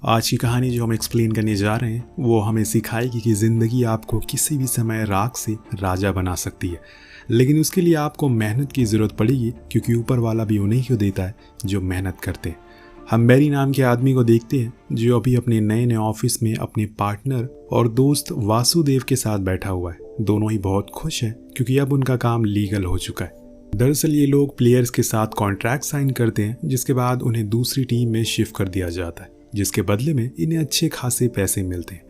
आज की कहानी जो हम एक्सप्लेन करने जा रहे हैं वो हमें सिखाएगी कि ज़िंदगी आपको किसी भी समय राख से राजा बना सकती है, लेकिन उसके लिए आपको मेहनत की ज़रूरत पड़ेगी, क्योंकि ऊपर वाला भी उन्हीं को देता है जो मेहनत करते हैं। हम बैरी नाम के आदमी को देखते हैं जो अभी अपने नए नए ऑफिस में अपने पार्टनर और दोस्त वासुदेव के साथ बैठा हुआ है। दोनों ही बहुत खुश हैं क्योंकि अब उनका काम लीगल हो चुका है। दरअसल ये लोग प्लेयर्स के साथ कॉन्ट्रैक्ट साइन करते हैं, जिसके बाद उन्हें दूसरी टीम में शिफ्ट कर दिया जाता है, जिसके बदले में इन्हें अच्छे खासे पैसे मिलते हैं।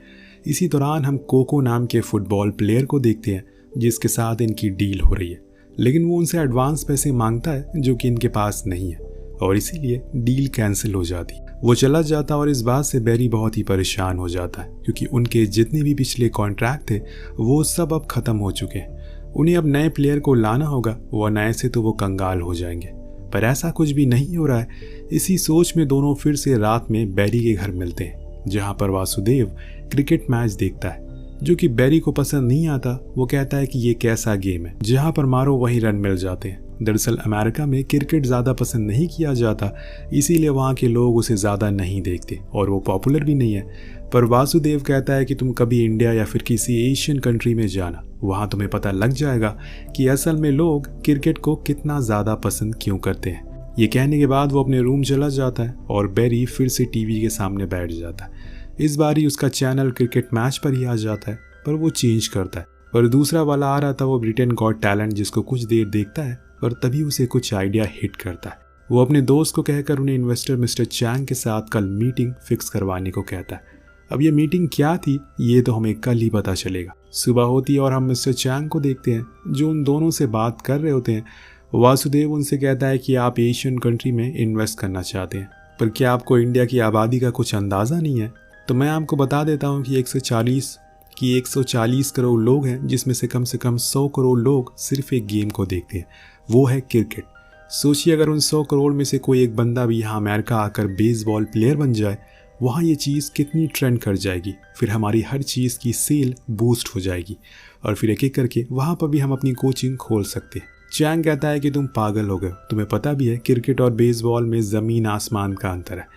इसी दौरान हम कोको नाम के फुटबॉल प्लेयर को देखते हैं जिसके साथ इनकी डील हो रही है, लेकिन वो उनसे एडवांस पैसे मांगता है जो कि इनके पास नहीं है, और इसीलिए डील कैंसिल हो जाती। वो चला जाता और इस बात से बैरी बहुत ही परेशान हो जाता है, क्योंकि उनके जितने भी पिछले कॉन्ट्रैक्ट थे वो सब अब खत्म हो चुके हैं। उन्हें अब नए प्लेयर को लाना होगा, वरना ऐसे तो वो कंगाल हो जाएंगे। पर ऐसा कुछ भी नहीं हो रहा है। इसी सोच में दोनों फिर से रात में बैरी के घर मिलते हैं, जहां पर वासुदेव क्रिकेट मैच देखता है, जो कि बैरी को पसंद नहीं आता। वो कहता है कि ये कैसा गेम है जहां पर मारो वही रन मिल जाते हैं। दरअसल अमेरिका में क्रिकेट ज़्यादा पसंद नहीं किया जाता, इसीलिए वहाँ के लोग उसे ज़्यादा नहीं देखते और वो पॉपुलर भी नहीं है। पर वासुदेव कहता है कि तुम कभी इंडिया या फिर किसी एशियन कंट्री में जाना, वहाँ तुम्हें पता लग जाएगा कि असल में लोग क्रिकेट को कितना ज़्यादा पसंद क्यों करते हैं। ये कहने के बाद वो अपने रूम चला जाता है और बैरी फिर से टीवी के सामने बैठ जाता है। इस बार ही उसका चैनल क्रिकेट मैच पर ही आ जाता है, पर वो चेंज करता है। पर दूसरा वाला आ रहा था वो ब्रिटेन गॉट टैलेंट, जिसको कुछ देर देखता है और तभी उसे कुछ आइडिया हिट करता है। वो अपने दोस्त को कहकर उन्हें इन्वेस्टर मिस्टर चैंग के साथ कल मीटिंग फिक्स करवाने को कहता है। अब ये मीटिंग क्या थी ये तो हमें कल ही पता चलेगा। सुबह होती है और हम मिस्टर चैंग को देखते हैं जो उन दोनों से बात कर रहे होते हैं। वासुदेव उनसे कहता है कि आप एशियन कंट्री में इन्वेस्ट करना चाहते हैं, पर क्या आपको इंडिया की आबादी का कुछ अंदाज़ा नहीं है? तो मैं आपको बता देता हूँ कि 140 करोड़ लोग हैं, जिसमें से कम 100 करोड़ लोग सिर्फ एक गेम को देखते हैं, वो है क्रिकेट। सोचिए अगर उन 100 करोड़ में से कोई एक बंदा भी यहाँ अमेरिका आकर बेसबॉल प्लेयर बन जाए, वहाँ ये चीज़ कितनी ट्रेंड कर जाएगी। फिर हमारी हर चीज़ की सेल बूस्ट हो जाएगी और फिर एक एक करके वहाँ पर भी हम अपनी कोचिंग खोल सकते हैं। चैंग कहता है कि तुम पागल हो गए, तुम्हें पता भी है क्रिकेट और बेसबॉल में ज़मीन आसमान का अंतर है।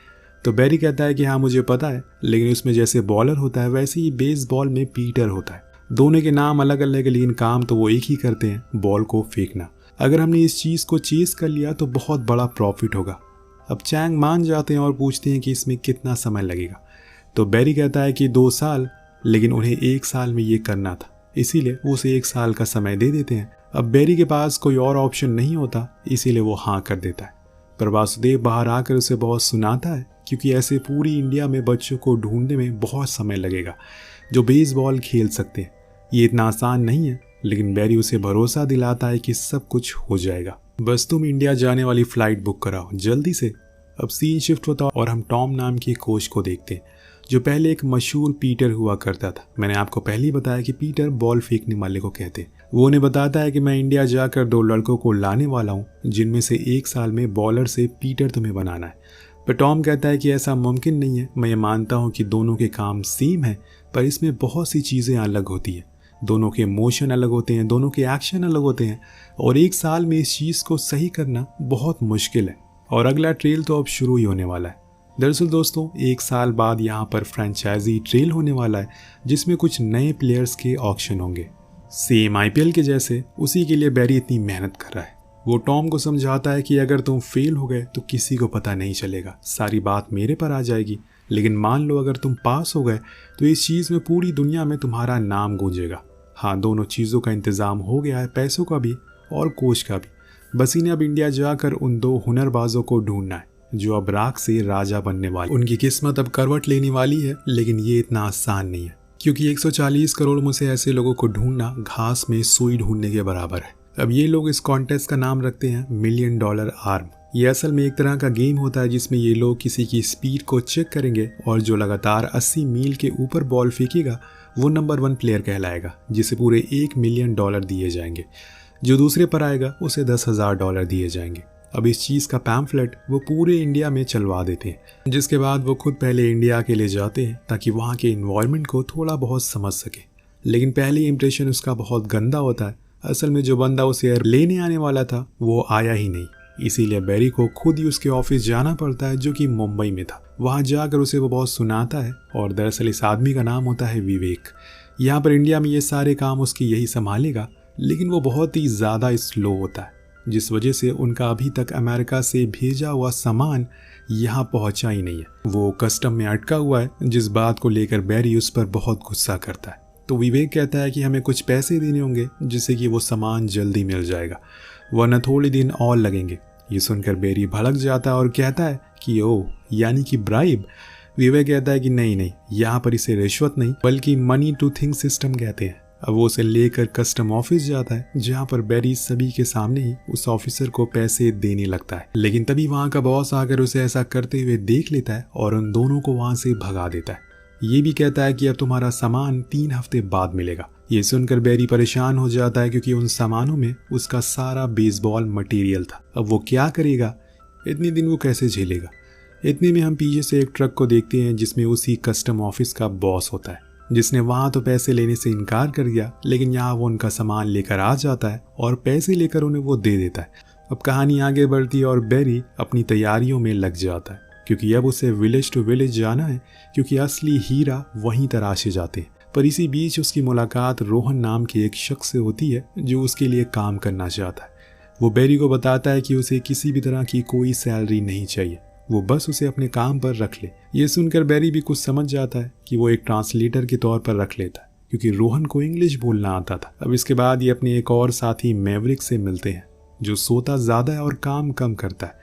तो बैरी कहता है कि हाँ मुझे पता है, लेकिन उसमें जैसे बॉलर होता है वैसे ही बेसबॉल में पीटर होता है। दोनों के नाम अलग अलग है, लेकिन काम तो वो एक ही करते हैं, बॉल को फेंकना। अगर हमने इस चीज़ को चेस कर लिया तो बहुत बड़ा प्रॉफिट होगा। अब चैंग मान जाते हैं और पूछते हैं कि इसमें कितना समय लगेगा। तो बैरी कहता है कि 2 साल, लेकिन उन्हें 1 साल में ये करना था, इसीलिए वो उसे 1 साल का समय दे देते हैं। अब बैरी के पास कोई और ऑप्शन नहीं होता, इसीलिए वो हाँ कर देता है। पर वासुदेव बाहर आकर उसे बहुत सुनाता है, क्योंकि ऐसे पूरी इंडिया में बच्चों को ढूंढने में बहुत समय लगेगा जो बेसबॉल खेल सकते हैं। ये इतना आसान नहीं है, लेकिन बैरी उसे भरोसा दिलाता है कि सब कुछ हो जाएगा, बस तुम इंडिया जाने वाली फ्लाइट बुक कराओ जल्दी से। अब सीन शिफ्ट होता और हम टॉम नाम के कोच को देखते हैं, जो पहले एक मशहूर पीटर हुआ करता था। मैंने आपको पहले ही बताया कि पीटर बॉल फेंकने वाले को कहते हैं। वो उन्हें बताता है कि मैं इंडिया जाकर 2 लड़कों को लाने वाला हूँ, जिनमें से 1 साल में बॉलर से पीटर तुम्हें बनाना है। पर टॉम कहता है कि ऐसा मुमकिन नहीं है। मैं ये मानता हूँ कि दोनों के काम सेम है, पर इसमें बहुत सी चीज़ें अलग होती है। दोनों के इमोशन अलग होते हैं, दोनों के एक्शन अलग होते हैं, और 1 साल में इस चीज़ को सही करना बहुत मुश्किल है। और अगला ट्रेल तो अब शुरू ही होने वाला है। दरअसल दोस्तों 1 साल बाद यहाँ पर फ्रेंचाइजी ट्रेल होने वाला है, जिसमें कुछ नए प्लेयर्स के ऑक्शन होंगे, सेम IPL के जैसे। उसी के लिए बैरी इतनी मेहनत कर रहा है। वो टॉम को समझाता है कि अगर तुम फेल हो गए तो किसी को पता नहीं चलेगा, सारी बात मेरे पर आ जाएगी, लेकिन मान लो अगर तुम पास हो गए तो इस चीज़ में पूरी दुनिया में तुम्हारा नाम गूंजेगा। हाँ, दोनों चीज़ों का इंतज़ाम हो गया है, पैसों का भी और कोच का भी। बस इन्हें अब इंडिया जाकर उन 2 हुनरबाजों को ढूंढना है जो अब राख से राजा बनने वाले। उनकी किस्मत अब करवट लेने वाली है, लेकिन ये इतना आसान नहीं है, क्योंकि 140 करोड़ में से ऐसे लोगों को ढूंढना घास में सुई ढूंढने के बराबर है। अब ये लोग इस कॉन्टेस्ट का नाम रखते हैं $1 मिलियन आर्म। ये असल में एक तरह का गेम होता है जिसमें ये लोग किसी की स्पीड को चेक करेंगे, और जो लगातार 80 मील के ऊपर बॉल फेंकेगा वो नंबर 1 प्लेयर कहलाएगा, जिसे पूरे $1 मिलियन दिए जाएंगे। जो दूसरे पर आएगा उसे $10,000 दिए जाएंगे। अब इस चीज़ का पैम्फलेट वो पूरे इंडिया में चलवा देते हैं, जिसके बाद वो खुद पहले इंडिया के लिए जाते हैं ताकि वहाँ के इन्वायरमेंट को थोड़ा बहुत समझ सके। लेकिन पहले इंप्रेशन उसका बहुत गंदा होता है। असल में जो बंदा उसे लेने आने वाला था वो आया ही नहीं। इसीलिए बैरी को खुद ही उसके ऑफिस जाना पड़ता है, जो कि मुंबई में था। वहां जाकर उसे वो बहुत सुनाता है और दरअसल इस आदमी का नाम होता है विवेक। यहाँ पर इंडिया में ये सारे काम उसकी यही संभालेगा, लेकिन वो बहुत ही ज़्यादा स्लो होता है, जिस वजह से उनका अभी तक अमेरिका से भेजा हुआ सामान यहाँ पहुँचा ही नहीं है। वो कस्टम में अटका हुआ है, जिस बात को लेकर बैरी उस पर बहुत गुस्सा करता है। तो विवेक कहता है कि हमें कुछ पैसे देने होंगे जिससे कि वो सामान जल्दी मिल जाएगा, वरना थोड़े दिन और लगेंगे। ये सुनकर बैरी भड़क जाता है और कहता है कि ओ, यानी कि ब्राइब। विवेक कहता है कि नहीं, यहाँ पर इसे रिश्वत नहीं बल्कि मनी टू थिंग सिस्टम कहते हैं। अब वो उसे लेकर कस्टम ऑफिस जाता है, जहाँ पर बैरी सभी के सामने ही उस ऑफिसर को पैसे देने लगता है। लेकिन तभी वहाँ का बॉस आकर उसे ऐसा करते हुए देख लेता है और उन दोनों को वहाँ से भगा देता है। ये भी कहता है कि अब तुम्हारा सामान 3 हफ्ते बाद मिलेगा। ये सुनकर बैरी परेशान हो जाता है, क्योंकि उन सामानों में उसका सारा बेसबॉल मटेरियल था। अब वो क्या करेगा, इतने दिन वो कैसे झेलेगा। इतने में हम पीछे से एक ट्रक को देखते हैं, जिसमें उसी कस्टम ऑफिस का बॉस होता है, जिसने वहां तो पैसे लेने से इनकार कर दिया, लेकिन यहाँ वो उनका सामान लेकर आ जाता है और पैसे लेकर उन्हें वो दे देता है। अब कहानी आगे बढ़ती है और बैरी अपनी तैयारियों में लग जाता है, क्योंकि अब उसे विलेज टू विलेज जाना है, क्योंकि असली हीरा वहीं तराशे जाते हैं। पर इसी बीच उसकी मुलाकात रोहन नाम के एक शख्स से होती है, जो उसके लिए काम करना चाहता है। वो बैरी को बताता है कि उसे किसी भी तरह की कोई सैलरी नहीं चाहिए, वो बस उसे अपने काम पर रख ले। ये सुनकर बैरी भी कुछ समझ जाता है कि वो एक ट्रांसलेटर के तौर पर रख लेता है, क्योंकि रोहन को इंग्लिश बोलना आता था। अब इसके बाद ये अपने एक और साथी मैवरिक से मिलते हैं, जो सोता ज़्यादा है और काम कम करता है,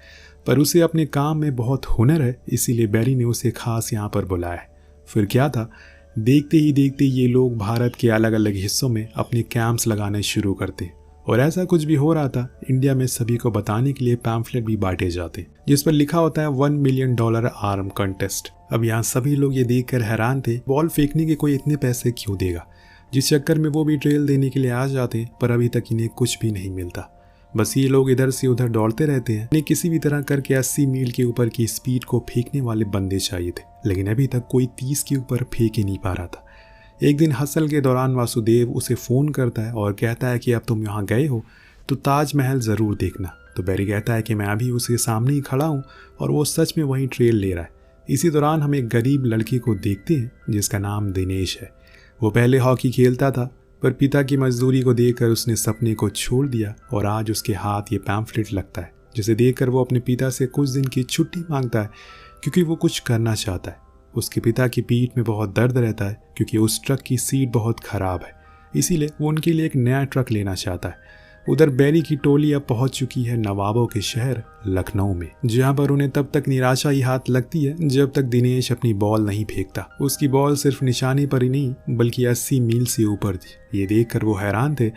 पर उसे अपने काम में बहुत हुनर है, इसीलिए बैरी ने उसे खास यहाँ पर बुलाया है। फिर क्या था, देखते ही देखते ये लोग भारत के अलग अलग हिस्सों में अपने कैंप्स लगाने शुरू करते हैं। और ऐसा कुछ भी हो रहा था, इंडिया में सभी को बताने के लिए पैम्फलेट भी बांटे जाते, जिस पर लिखा होता है $1 मिलियन आर्म कंटेस्ट। अब यहाँ सभी लोग ये देखकर हैरान थे, बॉल फेंकने के कोई इतने पैसे क्यों देगा, जिस चक्कर में वो भी ट्रेल देने के लिए आ जाते हैं, पर अभी तक इन्हें कुछ भी नहीं मिलता। बस ये लोग इधर से उधर दौड़ते रहते हैं। इन्हें किसी भी तरह करके 80 मील के ऊपर की स्पीड को फेंकने वाले बंदे चाहिए थे, लेकिन अभी तक कोई 30 के ऊपर फेंक ही नहीं पा रहा था। एक दिन हसल के दौरान वासुदेव उसे फ़ोन करता है और कहता है कि अब तुम यहाँ गए हो तो ताजमहल ज़रूर देखना। तो बैरी कहता है कि मैं अभी उसके सामने ही खड़ा हूँ और वो सच में वहीं ट्रेल ले रहा है। इसी दौरान हम एक गरीब लड़के को देखते हैं, जिसका नाम दिनेश है। वो पहले हॉकी खेलता था, पर पिता की मजदूरी को देखकर उसने सपने को छोड़ दिया और आज उसके हाथ ये पैम्फलेट लगता है, जिसे देखकर वो अपने पिता से कुछ दिन की छुट्टी मांगता है, क्योंकि वो कुछ करना चाहता है। उसके पिता की पीठ में बहुत दर्द रहता है, क्योंकि उस ट्रक की सीट बहुत ख़राब है, इसीलिए वो उनके लिए एक नया ट्रक लेना चाहता है। उधर बैरी की टोली अब पहुंच चुकी है नवाबों के शहर लखनऊ में, जहां पर उन्हें तब तक निराशा ही हाथ लगती है जब तक दिनेश अपनी बॉल नहीं फेंकता। उसकी बॉल सिर्फ निशाने पर ही नहीं बल्कि 80 मील से ऊपर थी। ये देखकर वो हैरान थे,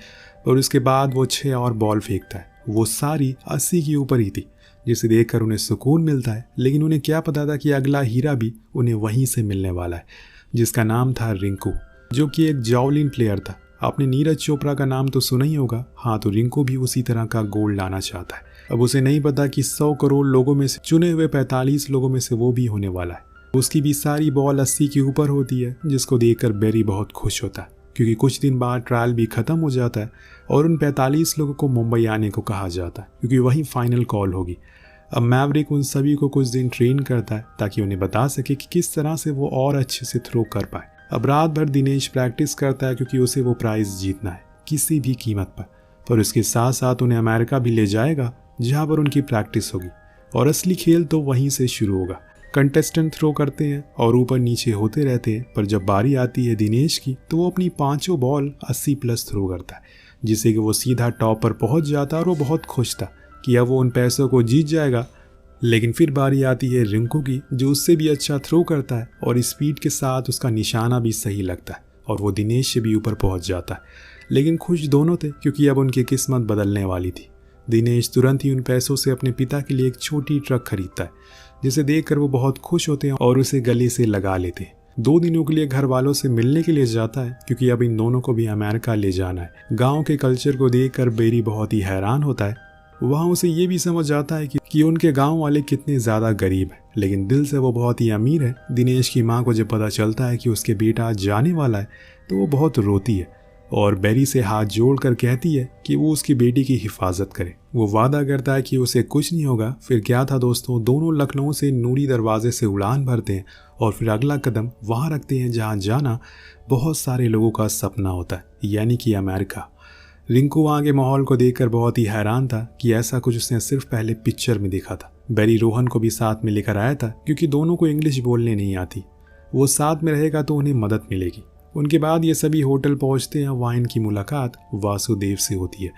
और उसके बाद वो 6 और बॉल फेंकता है। वो सारी 80 के ऊपर ही थी, जिसे देखकर उन्हें सुकून मिलता है। लेकिन उन्हें क्या पता था कि अगला हीरा भी उन्हें वहीं से मिलने वाला है, जिसका नाम था रिंकू, जो कि एक जावलिन प्लेयर था। आपने नीरज चोपड़ा का नाम तो सुना ही होगा। हाँ, तो रिंकू भी उसी तरह का गोल्ड लाना चाहता है। अब उसे नहीं पता कि 100 करोड़ लोगों में से चुने हुए 45 लोगों में से वो भी होने वाला है। उसकी भी सारी बॉल 80 के ऊपर होती है, जिसको देखकर बैरी बहुत खुश होता है, क्योंकि कुछ दिन बाद ट्रायल भी खत्म हो जाता है और उन 45 लोगों को मुंबई आने को कहा जाता है, क्योंकि वही फाइनल कॉल होगी। अब मैवरिक उन सभी को कुछ दिन ट्रेन करता है ताकि उन्हें बता सके कि किस तरह से वो और अच्छे से थ्रो कर पाए। अब रात भर दिनेश प्रैक्टिस करता है, क्योंकि उसे वो प्राइज जीतना है किसी भी कीमत पर उसके साथ साथ उन्हें अमेरिका भी ले जाएगा, जहाँ पर उनकी प्रैक्टिस होगी और असली खेल तो वहीं से शुरू होगा। कंटेस्टेंट थ्रो करते हैं और ऊपर नीचे होते रहते हैं, पर जब बारी आती है दिनेश की तो वो अपनी 5 बॉल 80+ थ्रो करता है, जिससे कि वो सीधा टॉप पर पहुंच जाता है और वो बहुत खुश था कि अब वो उन पैसों को जीत जाएगा। लेकिन फिर बारी आती है रिंकू की, जो उससे भी अच्छा थ्रो करता है और स्पीड के साथ उसका निशाना भी सही लगता है और वो दिनेश से भी ऊपर पहुंच जाता है। लेकिन खुश दोनों थे, क्योंकि अब उनकी किस्मत बदलने वाली थी। दिनेश तुरंत ही उन पैसों से अपने पिता के लिए एक छोटी ट्रक खरीदता है, जिसे देखकर वो बहुत खुश होते हैं और उसे गले से लगा लेते हैं। 2 दिनों के लिए घर वालों से मिलने के लिए जाता है, क्योंकि अब इन दोनों को भी अमेरिका ले जाना है। गाँव के कल्चर को देखकर बैरी बहुत ही हैरान होता है। वहाँ उसे ये भी समझ आता है कि उनके गांव वाले कितने ज़्यादा गरीब हैं, लेकिन दिल से वो बहुत ही अमीर है। दिनेश की माँ को जब पता चलता है कि उसके बेटा जाने वाला है तो वो बहुत रोती है। और बेरी से हाथ जोड़कर कहती है कि वो उसकी बेटी की हिफाजत करे। वो वादा करता है कि उसे कुछ नहीं होगा। फिर क्या था दोस्तों, दोनों लखनऊ से नूरी दरवाजे से उड़ान भरते हैं और फिर अगला कदम वहाँ रखते हैं जहाँ जाना बहुत सारे लोगों का सपना होता है, यानी कि अमेरिका। रिंकू वहाँ के माहौल को देखकर बहुत ही हैरान था कि ऐसा कुछ उसने सिर्फ पहले पिक्चर में देखा था। बेरी रोहन को भी साथ में लेकर आया था क्योंकि दोनों को इंग्लिश बोलने नहीं आती। वो साथ में रहेगा तो उन्हें मदद मिलेगी। उनके बाद ये सभी होटल पहुंचते हैं। वहाँ इनकी मुलाकात वासुदेव से होती है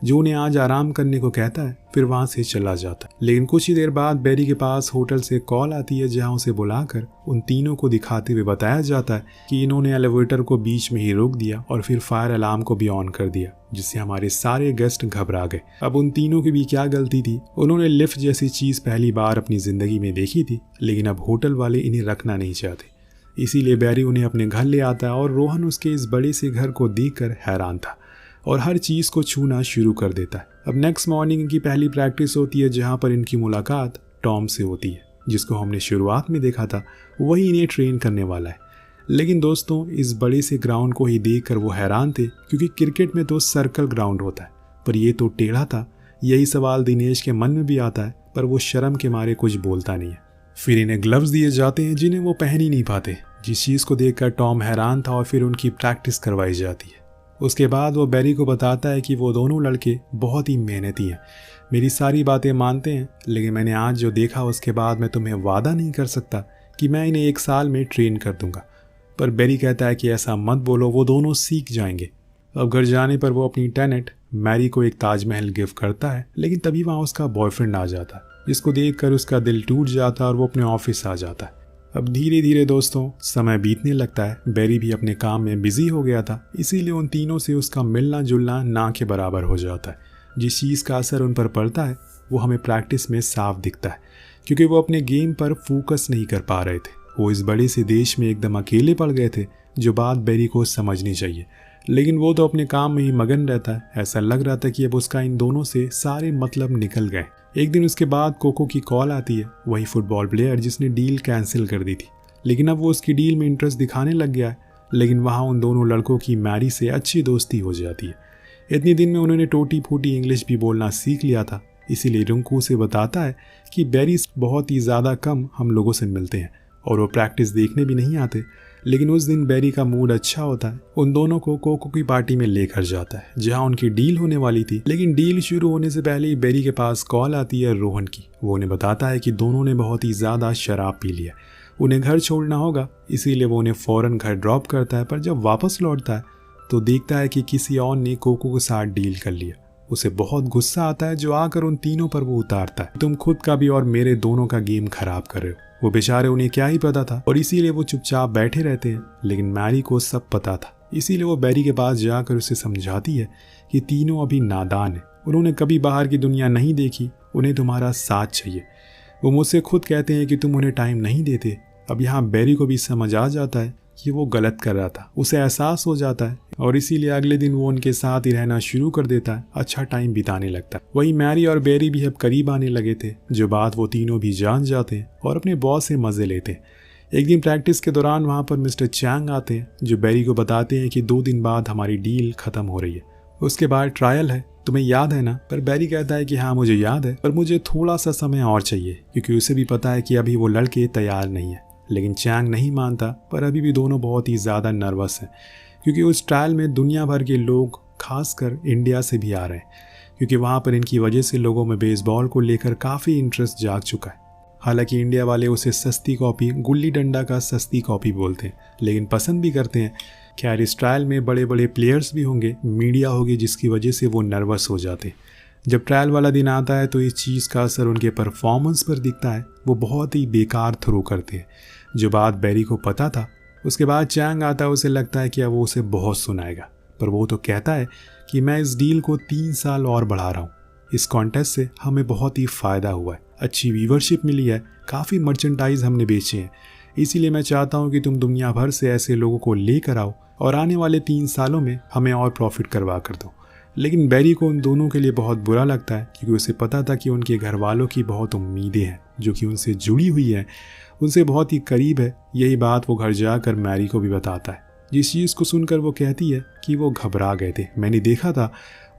जो उन्हें आज आराम करने को कहता है, फिर वहाँ से चला जाता है। लेकिन कुछ ही देर बाद बेरी के पास होटल से कॉल आती है जहाँ उसे बुलाकर उन तीनों को दिखाते हुए बताया जाता है कि इन्होंने एलिवेटर को बीच में ही रोक दिया और फिर फायर अलार्म को भी ऑन कर दिया, जिससे हमारे सारे गेस्ट घबरा गए। अब उन तीनों की भी क्या गलती थी, उन्होंने लिफ्ट जैसी चीज पहली बार अपनी जिंदगी में देखी थी, लेकिन अब होटल वाले इन्हें रखना नहीं चाहते। इसीलिए बेरी उन्हें अपने घर ले आता है और रोहन उसके इस बड़े से घर को देखकर हैरान था और हर चीज़ को छूना शुरू कर देता है। अब नेक्स्ट मॉर्निंग इनकी पहली प्रैक्टिस होती है जहाँ पर इनकी मुलाकात टॉम से होती है, जिसको हमने शुरुआत में देखा था, वही इन्हें ट्रेन करने वाला है। लेकिन दोस्तों इस बड़े से ग्राउंड को ही देखकर वो हैरान थे क्योंकि क्रिकेट में तो सर्कल ग्राउंड होता है, पर ये तो टेढ़ा था। यही सवाल दिनेश के मन में भी आता है, पर वो शर्म के मारे कुछ बोलता नहीं है। फिर इन्हें ग्लव्स दिए जाते हैं जिन्हें वो पहन ही नहीं पाते, जिस चीज़ को देखकर टॉम हैरान था और फिर उनकी प्रैक्टिस करवाई जाती है। उसके बाद वो बेरी को बताता है कि वो दोनों लड़के बहुत ही मेहनती हैं, मेरी सारी बातें मानते हैं, लेकिन मैंने आज जो देखा उसके बाद मैं तुम्हें वादा नहीं कर सकता कि मैं इन्हें 1 साल में ट्रेन कर दूंगा। पर बेरी कहता है कि ऐसा मत बोलो, वो दोनों सीख जाएंगे। अब घर जाने पर वो अपनी टेनेट मैरी को एक ताजमहल गिफ्ट करता है, लेकिन तभी वहाँ उसका बॉयफ्रेंड आ जाता है, जिसको देखकर उसका दिल टूट जाता है और वो अपने ऑफिस आ जाता है। अब धीरे धीरे दोस्तों समय बीतने लगता है। बेरी भी अपने काम में बिजी हो गया था, इसीलिए उन तीनों से उसका मिलना जुलना ना के बराबर हो जाता है। जिस चीज़ का असर उन पर पड़ता है वो हमें प्रैक्टिस में साफ दिखता है, क्योंकि वो अपने गेम पर फोकस नहीं कर पा रहे थे। वो इस बड़े से देश में एकदम अकेले पड़ गए थे, जो बात बेरी को समझनी चाहिए, लेकिन वो तो अपने काम में ही मगन रहता है। ऐसा लग रहा था कि अब उसका इन दोनों से सारे मतलब निकल गए। एक दिन उसके बाद कोको की कॉल आती है, वही फुटबॉल प्लेयर जिसने डील कैंसिल कर दी थी, लेकिन अब वो उसकी डील में इंटरेस्ट दिखाने लग गया है। लेकिन वहाँ उन दोनों लड़कों की मैरी से अच्छी दोस्ती हो जाती है। इतने दिन में उन्होंने टोटी फूटी इंग्लिश भी बोलना सीख लिया था, इसीलिए रिंकू से बताता है कि बेरी बहुत ही ज़्यादा कम हम लोगों से मिलते हैं और वो प्रैक्टिस देखने भी नहीं आते। लेकिन उस दिन बेरी का मूड अच्छा होता है, उन दोनों को कोको की पार्टी में लेकर जाता है जहां उनकी डील होने वाली थी। लेकिन डील शुरू होने से पहले ही बेरी के पास कॉल आती है रोहन की। वो उन्हें बताता है कि दोनों ने बहुत ही ज़्यादा शराब पी लिया, उन्हें घर छोड़ना होगा, इसीलिए वो उन्हें फ़ौरन घर ड्रॉप करता है। पर जब वापस लौटता है तो देखता है कि किसी और ने कोको के साथ डील कर लिया। उसे बहुत गुस्सा आता है, जो आकर उन तीनों पर वो उतारता है, तुम खुद का भी और मेरे दोनों का गेम खराब कर रहे हो। वो बेचारे उन्हें क्या ही पता था और इसीलिए वो चुपचाप बैठे रहते हैं। लेकिन मैरी को सब पता था, इसीलिए वो बेरी के पास जाकर उसे समझाती है कि तीनों अभी नादान हैं, उन्होंने कभी बाहर की दुनिया नहीं देखी, उन्हें तुम्हारा साथ चाहिए। वो मुझसे खुद कहते हैं कि तुम उन्हें टाइम नहीं देते। अब यहाँ बेरी को भी समझ आ जाता है कि वो गलत कर रहा था, उसे एहसास हो जाता है और इसीलिए अगले दिन वो उनके साथ ही रहना शुरू कर देता है, अच्छा टाइम बिताने लगता है। वही मैरी और बेरी भी अब करीब आने लगे थे, जो बात वो तीनों भी जान जाते हैं और अपने बॉस से मजे लेते हैं। एक दिन प्रैक्टिस के दौरान वहाँ पर मिस्टर चैंग आते हैं, जो बेरी को बताते हैं कि 2 दिन बाद हमारी डील खत्म हो रही है, उसके बाद ट्रायल है, तुम्हें याद है ना। पर बेरी कहता है कि हाँ मुझे याद है, पर मुझे थोड़ा सा समय और चाहिए, क्योंकि उसे भी पता है कि अभी वो लड़के तैयार नहीं है। लेकिन चैंग नहीं मानता, पर अभी भी दोनों बहुत ही ज़्यादा नर्वस हैं, क्योंकि उस ट्रायल में दुनिया भर के लोग खासकर इंडिया से भी आ रहे हैं, क्योंकि वहाँ पर इनकी वजह से लोगों में बेसबॉल को लेकर काफ़ी इंटरेस्ट जाग चुका है। हालांकि इंडिया वाले उसे सस्ती कॉपी, गुल्ली डंडा का सस्ती कॉपी बोलते हैं, लेकिन पसंद भी करते हैं। खैर इस ट्रायल में बड़े बड़े प्लेयर्स भी होंगे, मीडिया होगी, जिसकी वजह से वो नर्वस हो जाते हैं। जब ट्रायल वाला दिन आता है तो इस चीज़ का असर उनके परफॉर्मेंस पर दिखता है, वो बहुत ही बेकार थ्रो करते हैं, जो बात बेरी को पता था। उसके बाद चैंग आता है, उसे लगता है कि अब वो उसे बहुत सुनाएगा, पर वो तो कहता है कि मैं इस डील को 3 साल और बढ़ा रहा हूँ। इस कॉन्टेस्ट से हमें बहुत ही फ़ायदा हुआ है, अच्छी व्यूवरशिप मिली है, काफ़ी मर्चेंटाइज हमने बेचे हैं, इसीलिए मैं चाहता हूँ कि तुम दुनिया भर से ऐसे लोगों को लेकर आओ और आने वाले 3 सालों में हमें और प्रॉफिट करवा कर दो। लेकिन बेरी को उन दोनों के लिए बहुत बुरा लगता है, क्योंकि उसे पता था कि उनके घर वालों की बहुत उम्मीदें हैं जो कि उनसे जुड़ी हुई हैं, उनसे बहुत ही करीब है। यही बात वो घर जाकर मैरी को भी बताता है। जिस चीज़ को सुनकर वो कहती है कि वो घबरा गए थे, मैंने देखा था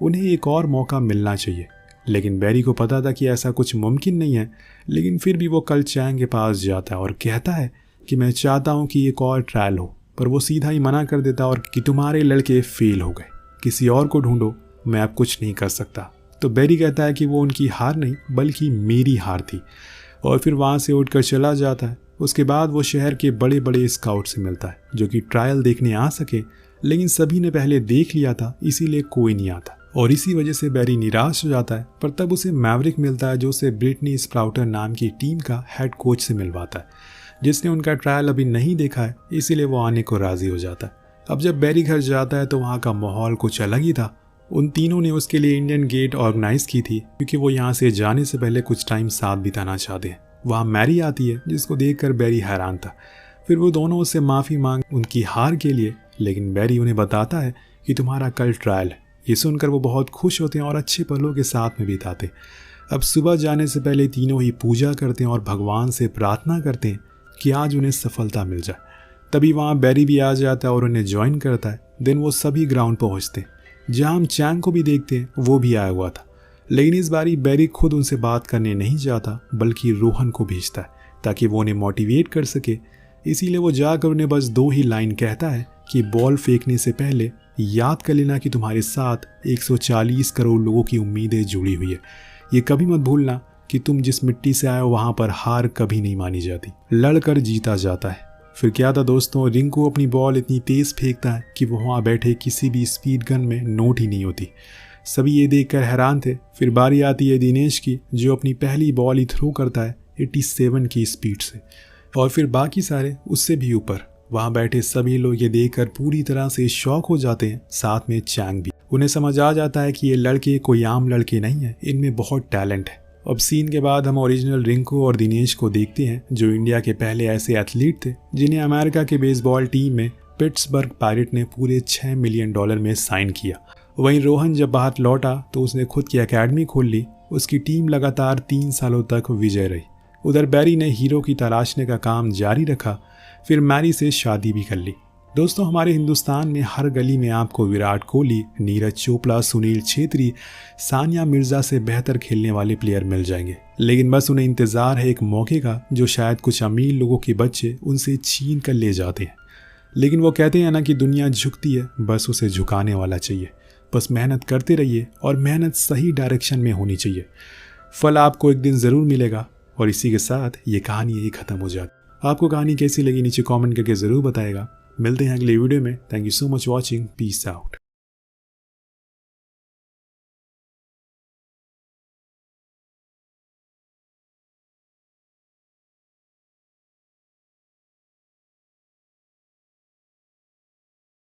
उन्हें एक और मौका मिलना चाहिए। लेकिन बैरी को पता था कि ऐसा कुछ मुमकिन नहीं है, लेकिन फिर भी वो कल चैंग के पास जाता है और कहता है कि मैं चाहता हूँ कि एक और ट्रायल हो, पर वो सीधा ही मना कर देता और कि तुम्हारे लड़के फेल हो गए, किसी और को ढूंढो, मैं अब कुछ नहीं कर सकता। तो बैरी कहता है कि वो उनकी हार नहीं बल्कि मेरी हार थी, और फिर वहाँ से उठकर चला जाता है। उसके बाद वो शहर के बड़े बड़े स्काउट से मिलता है जो कि ट्रायल देखने आ सके, लेकिन सभी ने पहले देख लिया था, इसीलिए कोई नहीं आता, और इसी वजह से बैरी निराश हो जाता है। पर तब उसे मैवरिक मिलता है जो उसे ब्रिटनी स्प्राउटर नाम की टीम का हेड कोच से मिलवाता है, जिसने उनका ट्रायल अभी नहीं देखा है, इसीलिए वो आने को राजी हो जाता है। अब जब बैरी घर जाता है तो वहाँ का माहौल कुछ अलग ही था। उन तीनों ने उसके लिए इंडियन गेट ऑर्गेनाइज की थी क्योंकि वो यहाँ से जाने से पहले कुछ टाइम साथ बिताना चाहते हैं। वहाँ मैरी आती है जिसको देखकर बैरी हैरान था। फिर वो दोनों उससे माफ़ी मांग उनकी हार के लिए, लेकिन बैरी उन्हें बताता है कि तुम्हारा कल ट्रायल है। ये सुनकर वो बहुत खुश होते हैं और अच्छे पलों के साथ में बिताते। अब सुबह जाने से पहले तीनों ही पूजा करते हैं और भगवान से प्रार्थना करते हैं कि आज उन्हें सफलता मिल जाए। तभी वहाँ बैरी भी आ जाता है और उन्हें ज्वाइन करता है। देन वो सभी ग्राउंड पहुँचते हैं जहाँ हम चैंग को भी देखते हैं, वो भी आया हुआ था। लेकिन इस बारी बैरी खुद उनसे बात करने नहीं जाता बल्कि रोहन को भेजता है ताकि वो उन्हें मोटिवेट कर सके। इसीलिए वो जाकर उन्हें बस 2 ही लाइन कहता है कि बॉल फेंकने से पहले याद कर लेना कि तुम्हारे साथ 140 करोड़ लोगों की उम्मीदें जुड़ी हुई है। ये कभी मत भूलना कि तुम जिस मिट्टी से आए हो वहाँ पर हार कभी नहीं मानी जाती, लड़कर जीता जाता है। फिर क्या था दोस्तों, रिंकू अपनी बॉल इतनी तेज फेंकता है कि वो वहाँ बैठे किसी भी स्पीड गन में नोट ही नहीं होती। सभी ये देखकर हैरान थे। फिर बारी आती है दिनेश की, जो अपनी पहली बॉल ही थ्रो करता है 87 की स्पीड से, और फिर बाकी सारे उससे भी ऊपर। वहाँ बैठे सभी लोग ये देखकर पूरी तरह से शॉक हो जाते हैं, साथ में चैंग भी। उन्हें समझ आ जाता है कि ये लड़के कोई आम लड़के नहीं है, इनमें बहुत टैलेंट है। अब सीन के बाद हम ओरिजिनल रिंकू और दिनेश को देखते हैं जो इंडिया के पहले ऐसे एथलीट थे जिन्हें अमेरिका के बेसबॉल टीम में पिट्सबर्ग पायरेट ने पूरे $6 मिलियन में साइन किया। वहीं रोहन जब बाहर लौटा तो उसने खुद की एकेडमी खोल ली। उसकी टीम लगातार 3 सालों तक विजय रही। उधर बैरी ने हीरो की तलाशने का काम जारी रखा, फिर मैरी से शादी भी कर ली। दोस्तों, हमारे हिंदुस्तान में हर गली में आपको विराट कोहली, नीरज चोपड़ा, सुनील छेत्री, सानिया मिर्जा से बेहतर खेलने वाले प्लेयर मिल जाएंगे, लेकिन बस उन्हें इंतज़ार है एक मौके का जो शायद कुछ अमीर लोगों के बच्चे उनसे छीन कर ले जाते हैं। लेकिन वो कहते हैं ना कि दुनिया झुकती है, बस उसे झुकाने वाला चाहिए। बस मेहनत करते रहिए और मेहनत सही डायरेक्शन में होनी चाहिए। फल आपको एक दिन ज़रूर मिलेगा। और इसी के साथ ये कहानी यही ख़त्म हो जाती। आपको कहानी कैसी लगी नीचे कमेंट करके ज़रूर बताएगा। मिलते हैं अगले वीडियो में। Thank you so much watching. Peace out.